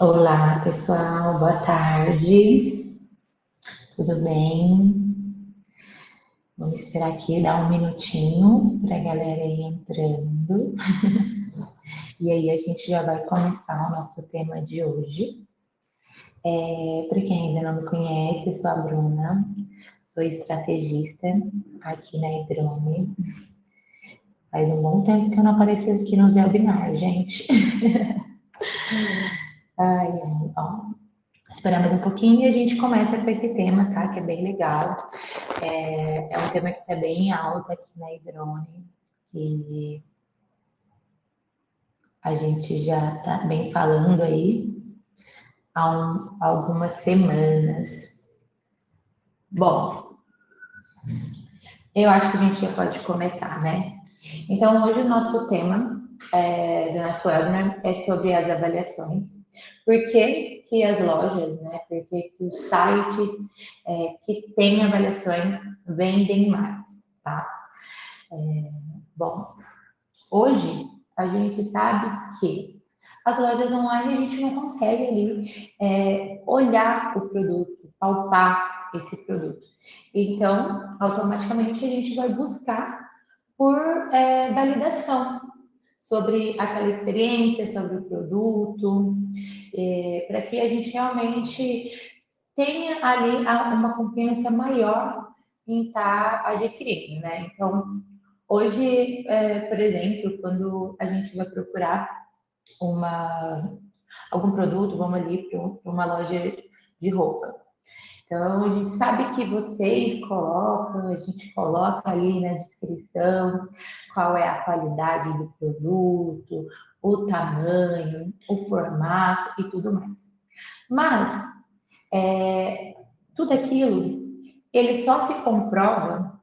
Olá, pessoal, boa tarde, tudo bem? Vamos esperar aqui, dar um minutinho para a galera ir entrando. E aí a gente já vai começar o nosso tema de hoje. Para quem ainda não me conhece, sou a Bruna, sou estrategista aqui na Hidrome. Faz um bom tempo que eu não apareço aqui nos webinars, gente. Ai, ai, ó. Esperamos um pouquinho e a gente começa com esse tema, tá? Que é bem legal. É um tema que está bem alto aqui na Hidrone, e a gente já está bem falando aí há algumas semanas. Bom, eu acho que a gente já pode começar, né? Então, hoje o nosso tema do nosso webinar é sobre as avaliações. Por que as lojas, né? Por que os sites que têm avaliações vendem mais, tá? Bom, hoje, a gente sabe que as lojas online a gente não consegue ali olhar o produto, palpar esse produto. Então, automaticamente a gente vai buscar por validação sobre aquela experiência, sobre o produto, para que a gente realmente tenha ali uma confiança maior em estar adquirindo, né? Então, hoje, por exemplo, quando a gente vai procurar uma, algum produto, vamos ali para uma loja de roupa. Então, a gente sabe que vocês colocam, a gente coloca ali na descrição qual é a qualidade do produto, o tamanho, o formato e tudo mais. Mas, tudo aquilo, ele só se comprova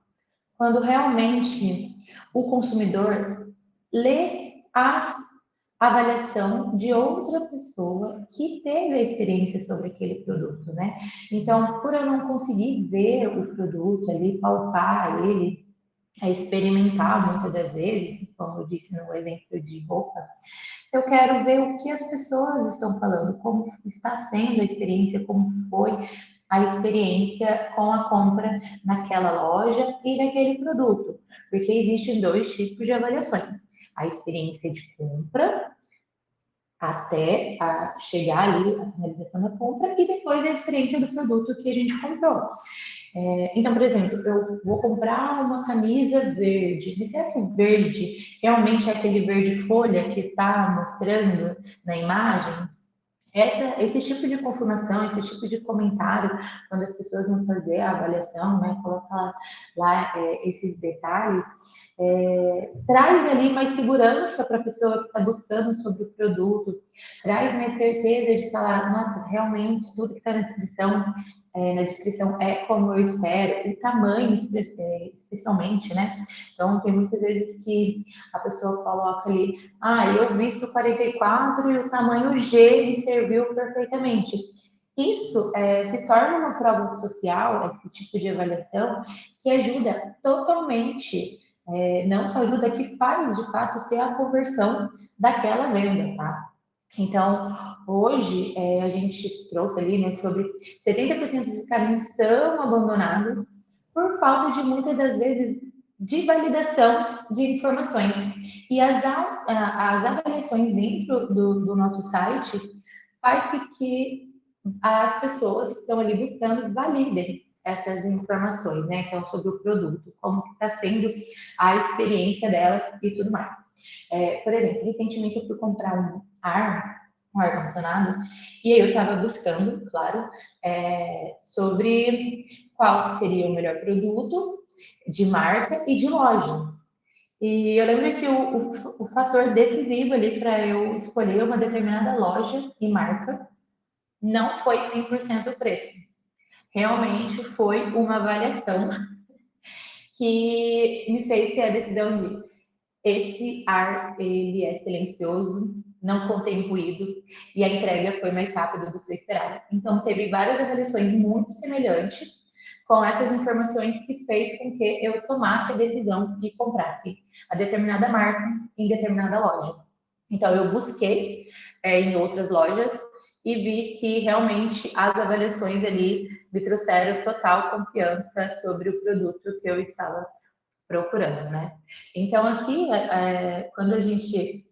quando realmente o consumidor lê a avaliação de outra pessoa que teve a experiência sobre aquele produto, né? Então, por eu não conseguir ver o produto ali, palpar ele, experimentar muitas das vezes, como eu disse no exemplo de roupa, eu quero ver o que as pessoas estão falando, como está sendo a experiência, como foi a experiência com a compra naquela loja e daquele produto, porque existem dois tipos de avaliações: a experiência de compra até chegar ali à finalização da compra e depois a experiência do produto que a gente comprou. Então, por exemplo, eu vou comprar uma camisa verde, mas será que o verde realmente é aquele verde folha que está mostrando na imagem? Esse tipo de confirmação, esse tipo de comentário, quando as pessoas vão fazer a avaliação, né, colocar lá esses detalhes, traz ali mais segurança para a pessoa que está buscando sobre o produto, traz mais certeza de falar, nossa, realmente tudo que está na descrição é como eu espero, o tamanho especialmente, né? Então, tem muitas vezes que a pessoa coloca ali, eu visto 44 e o tamanho G me serviu perfeitamente. Isso se torna uma prova social, esse tipo de avaliação, que ajuda totalmente, não só ajuda, que faz de fato ser a conversão daquela venda, tá? Então, hoje a gente trouxe ali, né, sobre 70% dos caminhos são abandonados por falta de muitas das vezes de validação de informações. E as avaliações dentro do nosso site faz com que as pessoas que estão ali buscando validem essas informações, né? Então, sobre o produto, como está sendo a experiência dela e tudo mais. Por exemplo, recentemente eu fui comprar um ar-condicionado, e aí eu estava buscando, claro, sobre qual seria o melhor produto de marca e de loja. E eu lembro que o fator decisivo ali para eu escolher uma determinada loja e marca não foi 100% o preço. Realmente foi uma avaliação que me fez ter a decisão de esse ar, ele é silencioso, não contém ruído e a entrega foi mais rápida do que eu esperava. Então, teve várias avaliações muito semelhantes com essas informações que fez com que eu tomasse a decisão de comprasse a determinada marca em determinada loja. Então, eu busquei em outras lojas e vi que realmente as avaliações ali me trouxeram total confiança sobre o produto que eu estava procurando, né? Então, aqui, quando a gente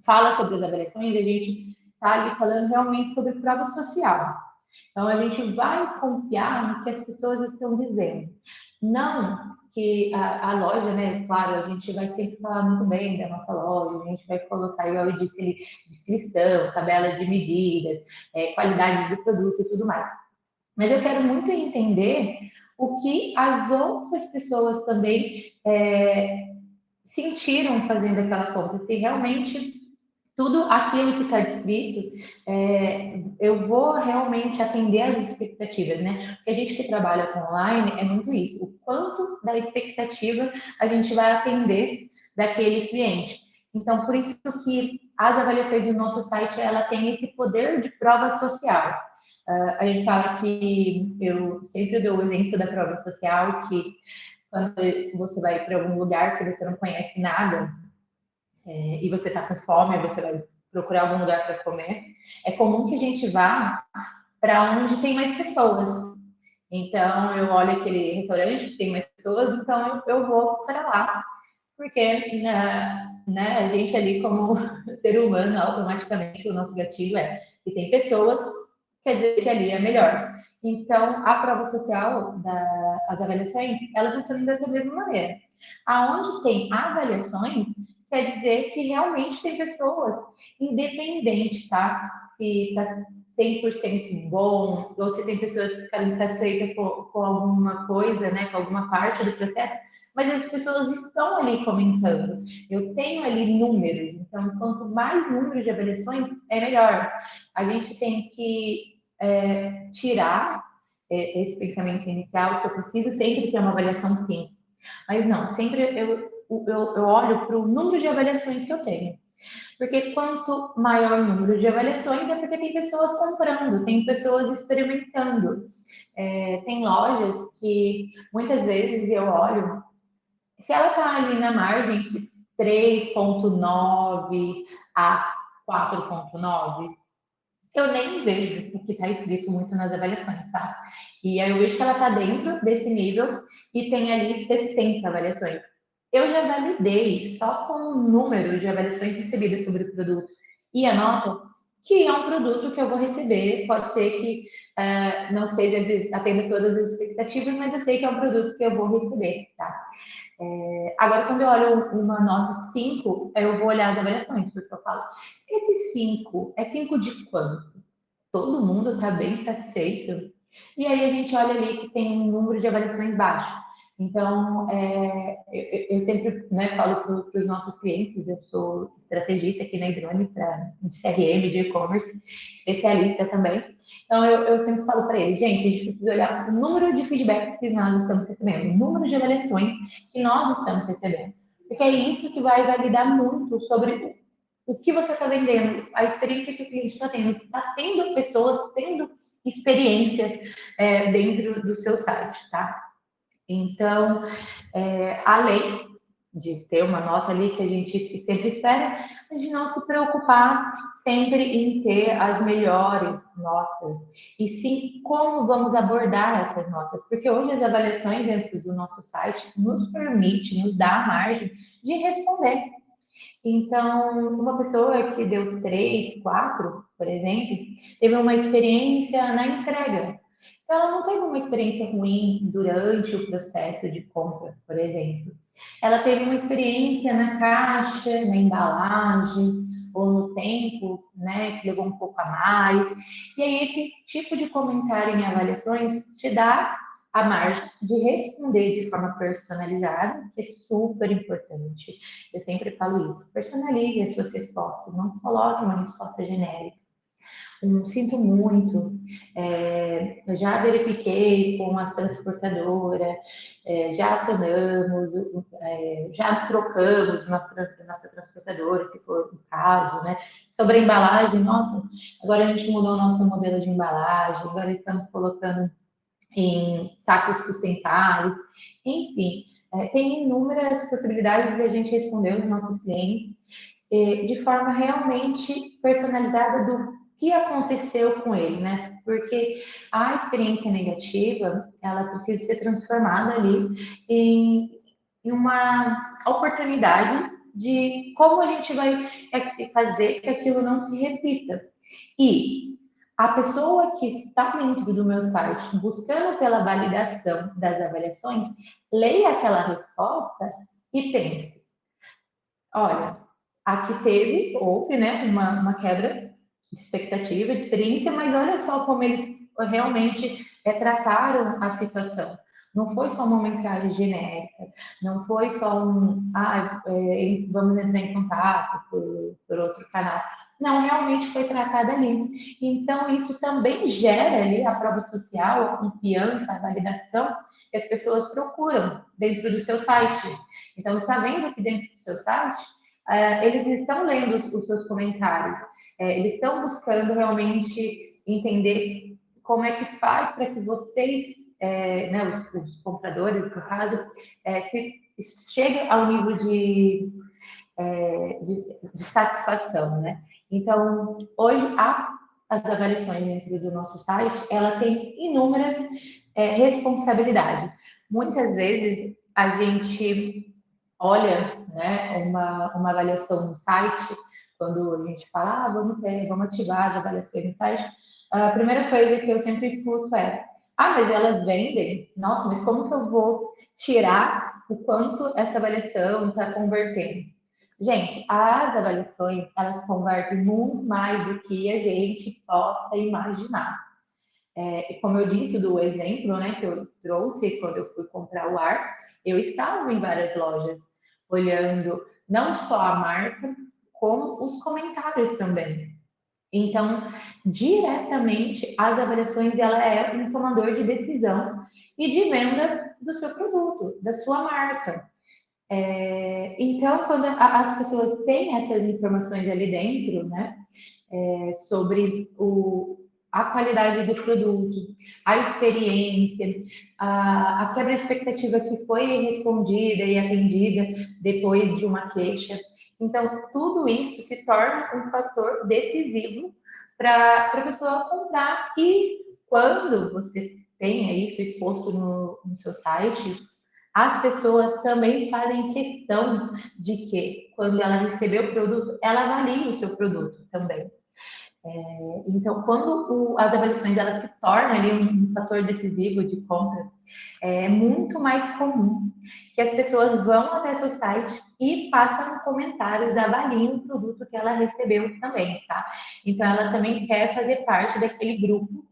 fala sobre as avaliações, a gente está ali falando realmente sobre prova social. Então, a gente vai confiar no que as pessoas estão dizendo. Não que a loja, né? Claro, a gente vai sempre falar muito bem da nossa loja, a gente vai colocar, igual eu disse ali, descrição, tabela de medidas, qualidade do produto e tudo mais. Mas eu quero muito entender o que as outras pessoas também sentiram fazendo aquela compra, se realmente tudo aquilo que está descrito, eu vou realmente atender às expectativas, né? Porque a gente que trabalha com online é muito isso, o quanto da expectativa a gente vai atender daquele cliente. Então, por isso que as avaliações do nosso site, ela tem esse poder de prova social. A gente fala que, eu sempre dou o exemplo da prova social, que quando você vai para algum lugar que você não conhece nada, e você está com fome, você vai procurar algum lugar para comer, é comum que a gente vá para onde tem mais pessoas. Então, eu olho aquele restaurante que tem mais pessoas, então eu vou para lá. Porque né, a gente ali, como ser humano, automaticamente o nosso gatilho se tem pessoas, quer dizer que ali é melhor. Então, a prova social das avaliações, ela funciona dessa mesma maneira. Aonde tem avaliações, quer dizer que realmente tem pessoas, independente, tá? Se está 100% bom, ou se tem pessoas que ficaram insatisfeitas com alguma coisa, né, com alguma parte do processo, mas as pessoas estão ali comentando. Eu tenho ali números, então quanto mais números de avaliações, é melhor. A gente tem que tirar esse pensamento inicial, que eu preciso sempre ter uma avaliação sim. Mas não, sempre eu olho para o número de avaliações que eu tenho. Porque quanto maior o número de avaliações, é porque tem pessoas comprando, tem pessoas experimentando. Tem lojas que muitas vezes eu olho, se ela está ali na margem de 3,9 a 4,9, eu nem vejo o que está escrito muito nas avaliações, tá? E aí eu vejo que ela está dentro desse nível e tem ali 60 avaliações. Eu já validei só com o número de avaliações recebidas sobre o produto e a nota que é um produto que eu vou receber. Pode ser que não seja atenda todas as expectativas, mas eu sei que é um produto que eu vou receber, tá? Agora, quando eu olho uma nota 5, eu vou olhar as avaliações, porque eu falo, esse 5 é 5 de quanto? Todo mundo está bem satisfeito? E aí a gente olha ali que tem um número de avaliações baixo. Então, eu sempre, né, falo para os nossos clientes, eu sou estrategista aqui na Hidrone, de CRM, de e-commerce, especialista também. Então, eu sempre falo para eles, gente, a gente precisa olhar o número de feedbacks que nós estamos recebendo, o número de avaliações que nós estamos recebendo. Porque é isso que vai validar muito sobre o que você está vendendo, a experiência que o cliente está tendo. Está tendo pessoas tendo experiências dentro do seu site, tá? Então, além de ter uma nota ali que a gente sempre espera, a gente não se preocupar sempre em ter as melhores notas, e sim como vamos abordar essas notas, porque hoje as avaliações dentro do nosso site nos permite, nos dá a margem de responder. Então, uma pessoa que deu 3, 4, por exemplo, teve uma experiência na entrega. Então, ela não teve uma experiência ruim durante o processo de compra, por exemplo. Ela teve uma experiência na caixa, na embalagem, ou no tempo, né, que levou um pouco a mais. E aí, esse tipo de comentário em avaliações te dá a margem de responder de forma personalizada, que é super importante. Eu sempre falo isso. Personalize as suas respostas, não coloque uma resposta genérica. Sinto muito, eu já verifiquei com a transportadora, já acionamos, já trocamos nossa transportadora, se for o caso, né? Sobre a embalagem, nossa, agora a gente mudou o nosso modelo de embalagem, agora estamos colocando em sacos sustentáveis, enfim, tem inúmeras possibilidades de a gente responder os nossos clientes de forma realmente personalizada do que aconteceu com ele, né? Porque a experiência negativa, ela precisa ser transformada ali em uma oportunidade de como a gente vai fazer que aquilo não se repita. E a pessoa que está dentro do meu site buscando pela validação das avaliações, leia aquela resposta e pense: olha, aqui houve, né, uma quebra de expectativa, de experiência, mas olha só como eles realmente trataram a situação. Não foi só uma mensagem genérica, não foi só vamos entrar em contato por outro canal. Não, realmente foi tratada ali. Então, isso também gera ali a prova social, a confiança, a validação que as pessoas procuram dentro do seu site. Então, está vendo que dentro do seu site, eles estão lendo os seus comentários, eles estão buscando realmente entender como é que faz para que vocês, né, os compradores, no caso, se cheguem ao nível de satisfação, né? Então, hoje, as avaliações dentro do nosso site, ela tem inúmeras responsabilidades. Muitas vezes, a gente olha, né, uma avaliação no site, quando a gente fala, vamos ativar as avaliações no site, a primeira coisa que eu sempre escuto é: mas elas vendem? Nossa, mas como que eu vou tirar o quanto essa avaliação está convertendo? Gente, as avaliações, elas convertem muito mais do que a gente possa imaginar. E como eu disse do exemplo, né, que eu trouxe quando eu fui comprar o ar, eu estava em várias lojas olhando não só a marca, como os comentários também. Então, diretamente, as avaliações ela é um tomador de decisão e de venda do seu produto, da sua marca. Então, quando as pessoas têm essas informações ali dentro, né, sobre a qualidade do produto, a experiência, a quebra de expectativa que foi respondida e atendida depois de uma queixa. Então, tudo isso se torna um fator decisivo para a pessoa comprar. E quando você tenha isso exposto no seu site, as pessoas também fazem questão de que, quando ela receber o produto, ela avalie o seu produto também. Então, quando as avaliações elas se tornam ali um fator decisivo de compra, é muito mais comum que as pessoas vão até seu site e façam comentários, avaliem o produto que ela recebeu também, tá? Então, ela também quer fazer parte daquele grupo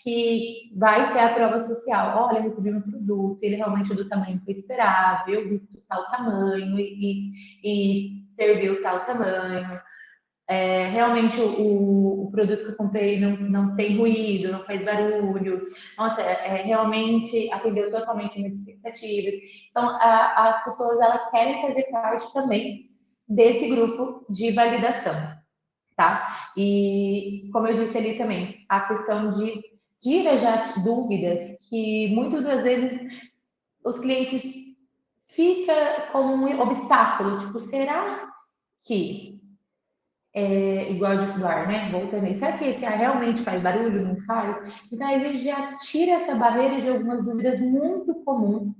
que vai ser a prova social. Olha, eu recebi um produto, ele realmente é do tamanho que eu esperava, eu vi tal tamanho e serviu tal tamanho. Realmente o produto que eu comprei não tem ruído, não faz barulho. Nossa, realmente atendeu totalmente minhas expectativas. Então, as pessoas elas querem fazer parte também desse grupo de validação, tá? E como eu disse ali também, a questão de tira já dúvidas que muitas das vezes os clientes fica como um obstáculo, tipo, será que igual de estudar, né? Voltando aí, será que esse ar realmente faz barulho? Não faz? Então, aí ele já tira essa barreira de algumas dúvidas muito comuns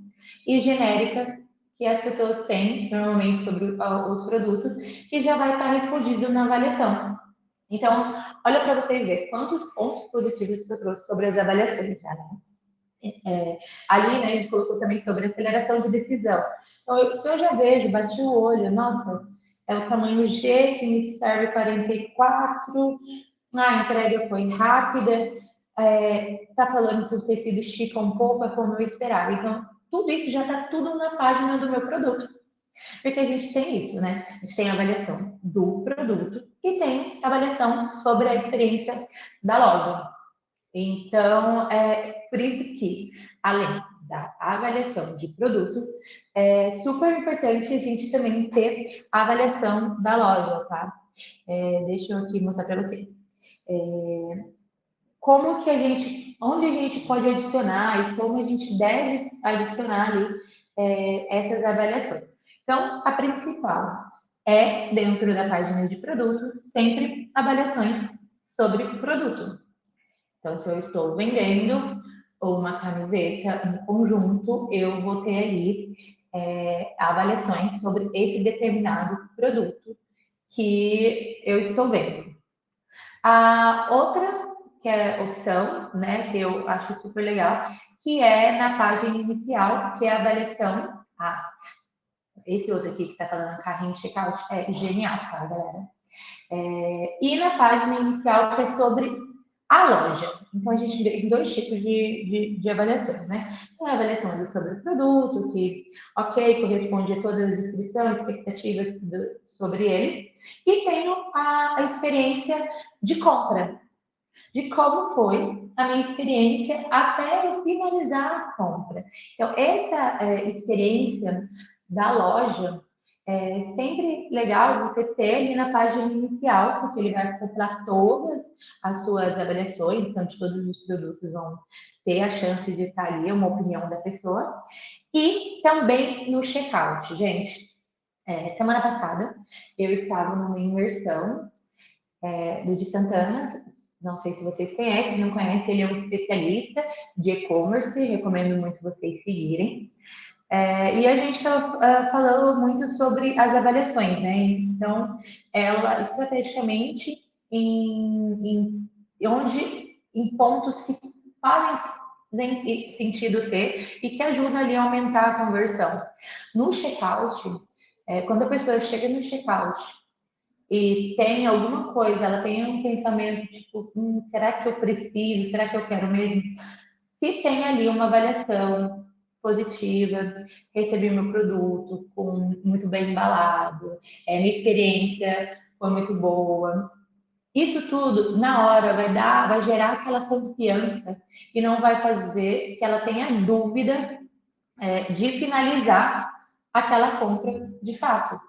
e genéricas que as pessoas têm normalmente sobre os produtos, que já vai estar respondido na avaliação. Então, olha para vocês verem quantos pontos positivos que eu trouxe sobre as avaliações. Tá, né? Ali, né, a gente colocou também sobre aceleração de decisão. Então, se eu já vejo, bati o olho, nossa, é o tamanho G que me serve 44, a entrega foi rápida, tá falando que o tecido estica um pouco, é como eu esperava. Então, tudo isso já está tudo na página do meu produto. Porque a gente tem isso, né? A gente tem a avaliação do produto e tem a avaliação sobre a experiência da loja. Então, é por isso que, além da avaliação de produto, é super importante a gente também ter a avaliação da loja, tá? Deixa eu aqui mostrar para vocês. Como que onde a gente pode adicionar e como a gente deve adicionar ali essas avaliações. Então, a principal é, dentro da página de produto, sempre avaliações sobre o produto. Então, se eu estou vendendo uma camiseta, um conjunto, eu vou ter ali avaliações sobre esse determinado produto que eu estou vendo. A outra que é opção, né, que eu acho super legal, que é na página inicial, que é a avaliação. Esse outro aqui que está falando carrinho de checkout é genial, tá, galera? E na página inicial, que é sobre a loja. Então, a gente tem dois tipos de avaliações, né? Tem a avaliação sobre o produto, que, ok, corresponde a toda a descrição, expectativas sobre ele. E tem a experiência de compra, de como foi a minha experiência até eu finalizar a compra. Então, essa experiência da loja é sempre legal você ter ali na página inicial, porque ele vai acoplar todas as suas avaliações, então de todos os produtos vão ter a chance de estar ali, uma opinião da pessoa. E também no checkout, gente. Semana passada eu estava numa imersão do de Santana, não sei se vocês conhecem, se não conhecem, ele é um especialista de e-commerce, recomendo muito vocês seguirem. E a gente está falando muito sobre as avaliações, né? Então, ela estrategicamente em pontos que fazem sentido ter e que ajudam ali a aumentar a conversão. No checkout, quando a pessoa chega no checkout e tem alguma coisa, ela tem um pensamento tipo, será que eu preciso? Será que eu quero mesmo? Se tem ali uma avaliação positiva, recebi meu produto muito bem embalado, minha experiência foi muito boa. Isso tudo, na hora, vai gerar aquela confiança e não vai fazer que ela tenha dúvida de finalizar aquela compra de fato.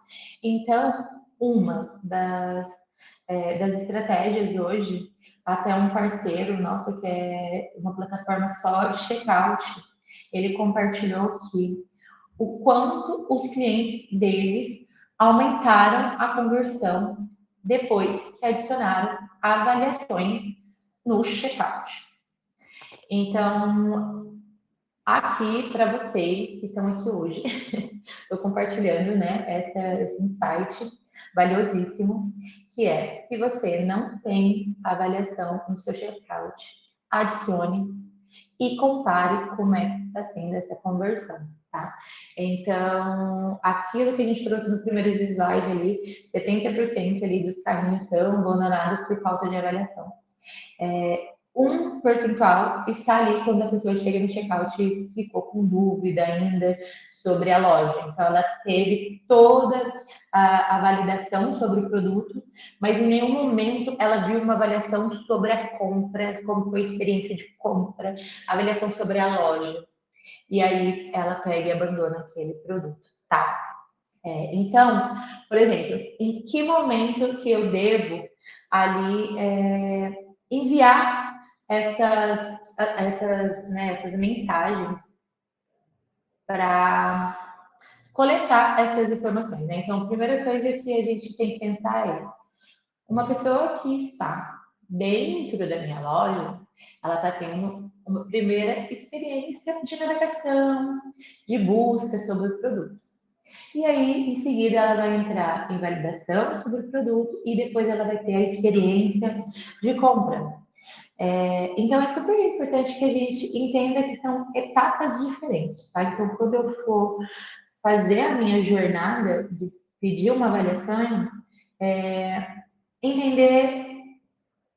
Então, uma das estratégias hoje, até um parceiro nosso que é uma plataforma só de checkout, ele compartilhou que o quanto os clientes deles aumentaram a conversão depois que adicionaram avaliações no checkout. Então, aqui para vocês que estão aqui hoje, estou compartilhando, né, esse insight valiosíssimo, que é, se você não tem avaliação no seu checkout, adicione e compare como é que está sendo essa conversão, tá? Então, aquilo que a gente trouxe no primeiro slide ali, 70% ali dos carrinhos são abandonados por falta de avaliação. Um percentual está ali quando a pessoa chega no checkout e ficou com dúvida ainda sobre a loja. Então, ela teve toda a validação sobre o produto, mas em nenhum momento ela viu uma avaliação sobre a compra, como foi a experiência de compra, avaliação sobre a loja. E aí ela pega e abandona aquele produto, tá? Então, por exemplo, em que momento que eu devo ali enviar essas mensagens para coletar essas informações, né? Então, a primeira coisa que a gente tem que pensar é uma pessoa que está dentro da minha loja, ela está tendo uma primeira experiência de navegação, de busca sobre o produto. E aí, em seguida, ela vai entrar em validação sobre o produto e depois ela vai ter a experiência de compra. Então, é super importante que a gente entenda que são etapas diferentes, tá? Então, quando eu for fazer a minha jornada de pedir uma avaliação, entender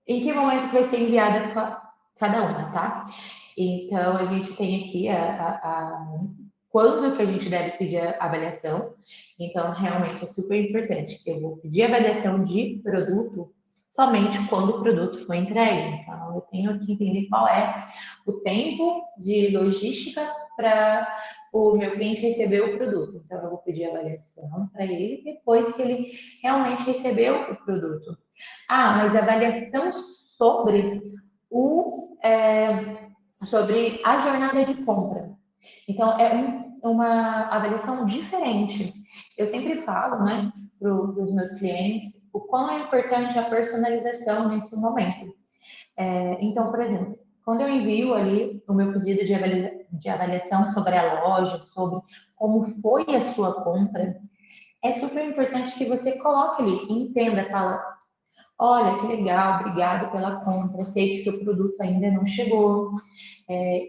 em que momento vai ser enviada cada uma, tá? Então, a gente tem aqui quando que a gente deve pedir a avaliação. Então, realmente é super importante que eu vou pedir avaliação de produto somente quando o produto for entregue. Então, eu tenho que entender qual é o tempo de logística para o meu cliente receber o produto. Então, eu vou pedir avaliação para ele depois que ele realmente recebeu o produto. Mas avaliação sobre sobre a jornada de compra. Então, uma avaliação diferente. Eu sempre falo, né, para os meus clientes, o quão é importante a personalização nesse momento. Então, por exemplo, quando eu envio ali o meu pedido de avaliação sobre a loja, sobre como foi a sua compra, é super importante que você coloque ali, entenda, fala, olha, que legal, obrigado pela compra, sei que seu produto ainda não chegou,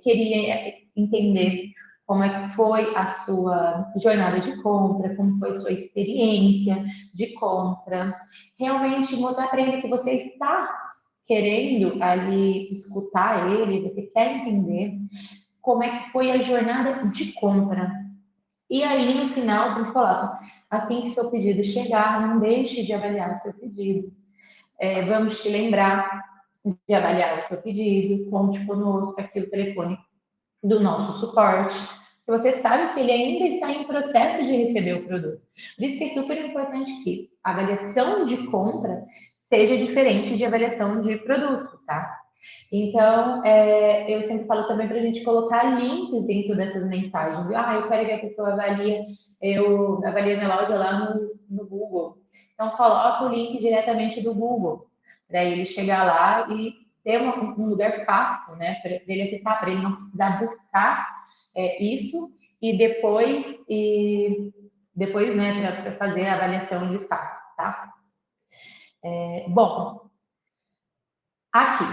queria entender como é que foi a sua jornada de compra, como foi a sua experiência de compra, realmente mostrar para ele que você está querendo ali escutar ele, você quer entender como é que foi a jornada de compra. E aí, no final, sempre coloca, assim que seu pedido chegar, não deixe de avaliar o seu pedido. Vamos te lembrar de avaliar o seu pedido, conte conosco aqui o telefone do nosso suporte. Você sabe que ele ainda está em processo de receber o produto. Por isso que é super importante que a avaliação de compra seja diferente de avaliação de produto, tá? Então, eu sempre falo também para a gente colocar links dentro dessas mensagens. Eu quero que a pessoa eu avalio minha loja lá no Google. Então, coloca o link diretamente do Google, para ele chegar lá e ter um lugar fácil, né, para ele acessar, para ele não precisar buscar isso e depois, né, para fazer a avaliação de fato, tá? Bom, aqui,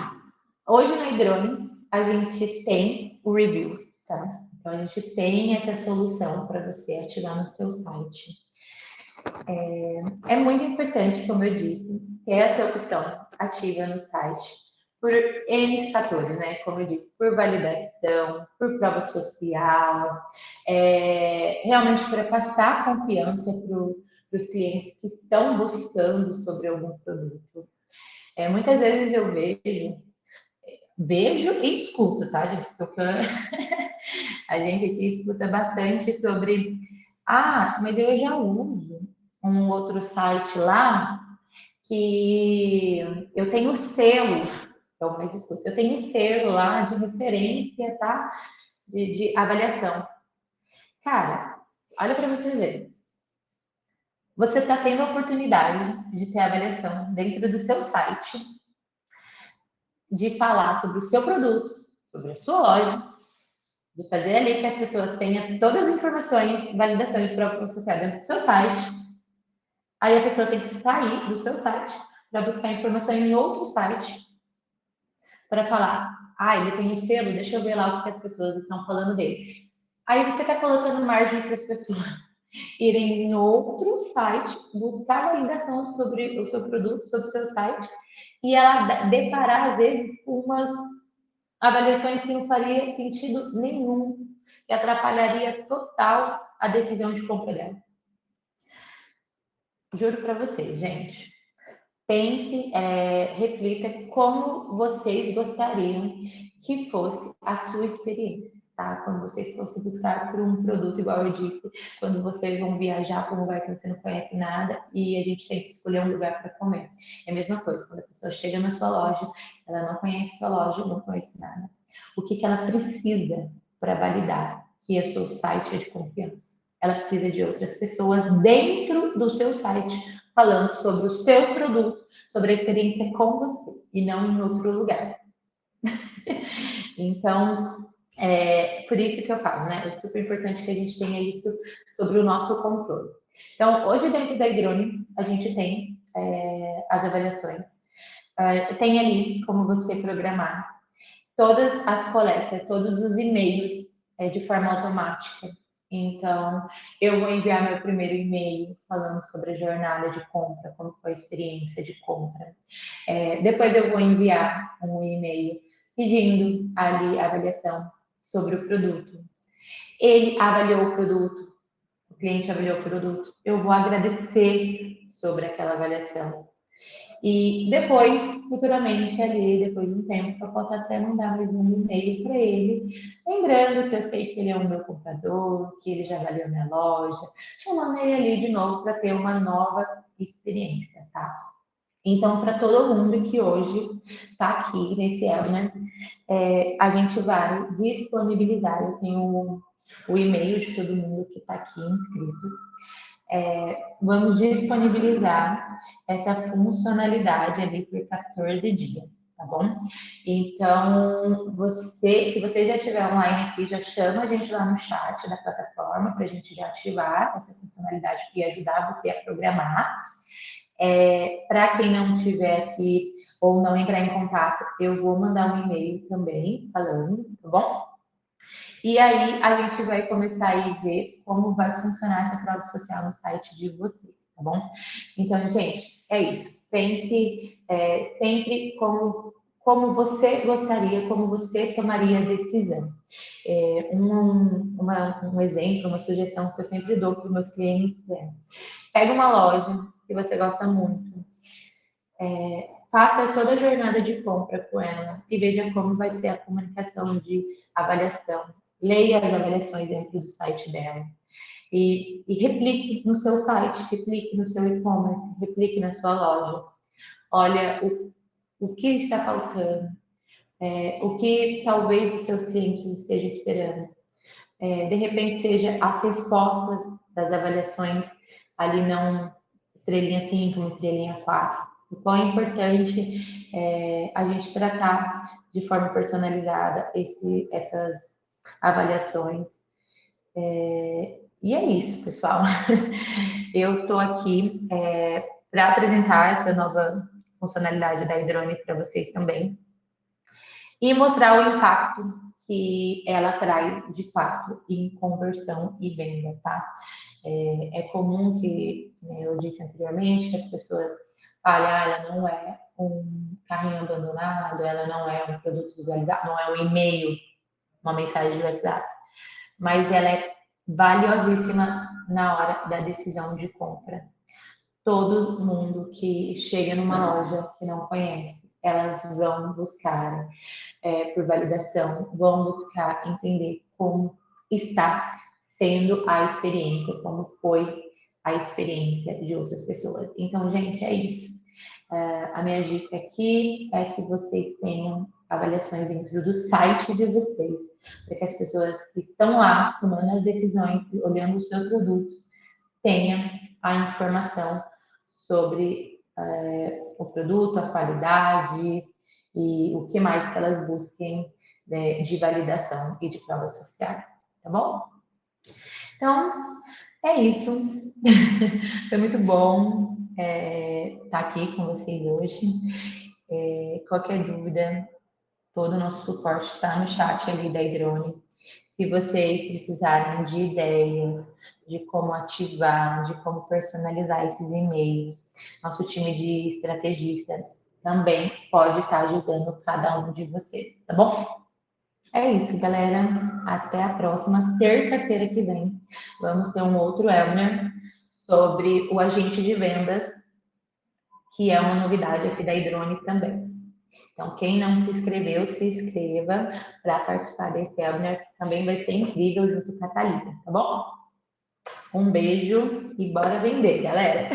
hoje no Idrone, a gente tem o Reviews, tá? Então, a gente tem essa solução para você ativar no seu site. É muito importante, como eu disse, ter essa opção ativa no site por N fatores, né? Como eu disse, por validação, por prova social, realmente para passar confiança para os clientes que estão buscando sobre algum produto. Muitas vezes eu vejo e escuto, tá, gente? Porque a gente aqui escuta bastante sobre, mas eu já uso um outro site lá que eu tenho selo, então, mais escuta, eu tenho selo lá de referência, tá? De avaliação. Cara, olha para você ver. Você está tendo a oportunidade de ter avaliação dentro do seu site, de falar sobre o seu produto, sobre a sua loja, de fazer ali que as pessoas tenham todas as informações, validação de prova social dentro do seu site. Aí a pessoa tem que sair do seu site para buscar informação em outro site para falar, ele tem um selo, deixa eu ver lá o que as pessoas estão falando dele. Aí você está colocando margem para as pessoas irem em outro site, buscar validação sobre o seu produto, sobre o seu site, e ela deparar, às vezes, com umas avaliações que não faria sentido nenhum, que atrapalharia total a decisão de compra dela. Juro para vocês, gente. Pense, reflita como vocês gostariam que fosse a sua experiência, tá? Quando vocês fossem buscar por um produto, igual eu disse, quando vocês vão viajar para um lugar que você não conhece nada e a gente tem que escolher um lugar para comer. É a mesma coisa, quando a pessoa chega na sua loja, ela não conhece sua loja, não conhece nada. O que ela precisa para validar que o seu site é de confiança? Ela precisa de outras pessoas dentro do seu site falando sobre o seu produto, sobre a experiência com você e não em outro lugar. Então, por isso que eu falo, né? É super importante que a gente tenha isso sobre o nosso controle. Então, hoje dentro da Idrone, a gente tem as avaliações. Tem ali como você programar todas as coletas, todos os e-mails de forma automática. Então, eu vou enviar meu primeiro e-mail falando sobre a jornada de compra, como foi a experiência de compra. Depois eu vou enviar um e-mail pedindo ali a avaliação sobre o produto. Ele avaliou o produto, o cliente avaliou o produto, eu vou agradecer sobre aquela avaliação. E depois, futuramente, ali, depois de um tempo, eu posso até mandar mais um e-mail para ele, lembrando que eu sei que ele é o meu comprador, que ele já avaliou minha loja, chamando ele ali de novo para ter uma nova experiência, tá? Então, para todo mundo que hoje está aqui nesse Elmer, a gente vai disponibilizar, eu tenho o e-mail de todo mundo que está aqui inscrito, vamos disponibilizar essa funcionalidade ali por 14 dias, tá bom? Então, se você já estiver online aqui, já chama a gente lá no chat da plataforma para a gente já ativar essa funcionalidade e ajudar você a programar. Para quem não estiver aqui ou não entrar em contato, eu vou mandar um e-mail também falando, tá bom? E aí a gente vai começar a ver como vai funcionar essa prova social no site de vocês, tá bom? Então, gente, é isso. Pense sempre como você gostaria, como você tomaria a decisão. Um exemplo, uma sugestão que eu sempre dou para os meus clientes é: pega uma loja que você gosta muito, faça toda a jornada de compra com ela e veja como vai ser a comunicação de avaliação. Leia as avaliações dentro do site dela e replique no seu site, replique no seu e-commerce, replique na sua loja. Olha o que está faltando, o que talvez os seus clientes estejam esperando. De repente seja as respostas das avaliações ali não estrelinha 5, uma estrelinha 4. O quão é importante a gente tratar de forma personalizada essas avaliações. E é isso, pessoal. Eu estou aqui para apresentar essa nova funcionalidade da Hidrone para vocês também e mostrar o impacto que ela traz de fato em conversão e venda, tá? É comum que, né, eu disse anteriormente, que as pessoas falem, ela não é um carrinho abandonado, ela não é um produto visualizado, não é um e-mail, uma mensagem de WhatsApp, mas ela é valiosíssima na hora da decisão de compra. Todo mundo que chega numa loja que não conhece, elas vão buscar por validação, vão buscar entender como está sendo a experiência, como foi a experiência de outras pessoas. Então, gente, é isso. A minha dica aqui é que vocês tenham avaliações dentro do site de vocês, para que as pessoas que estão lá tomando as decisões, olhando os seus produtos, tenham a informação sobre o produto, a qualidade e o que mais que elas busquem de validação e de prova social, tá bom? Então, é isso. Foi muito bom estar aqui com vocês hoje. Qualquer dúvida, todo o nosso suporte está no chat ali da Hidrone. Se vocês precisarem de ideias de como ativar, de como personalizar esses e-mails, nosso time de estrategista também pode estar ajudando cada um de vocês, tá bom? É isso, galera. Até a próxima terça-feira que vem. Vamos ter um outro webinar sobre o agente de vendas, que é uma novidade aqui da Hidrone também. Então, quem não se inscreveu, se inscreva para participar desse webinar, que também vai ser incrível junto com a Thalita, tá bom? Um beijo e bora vender, galera!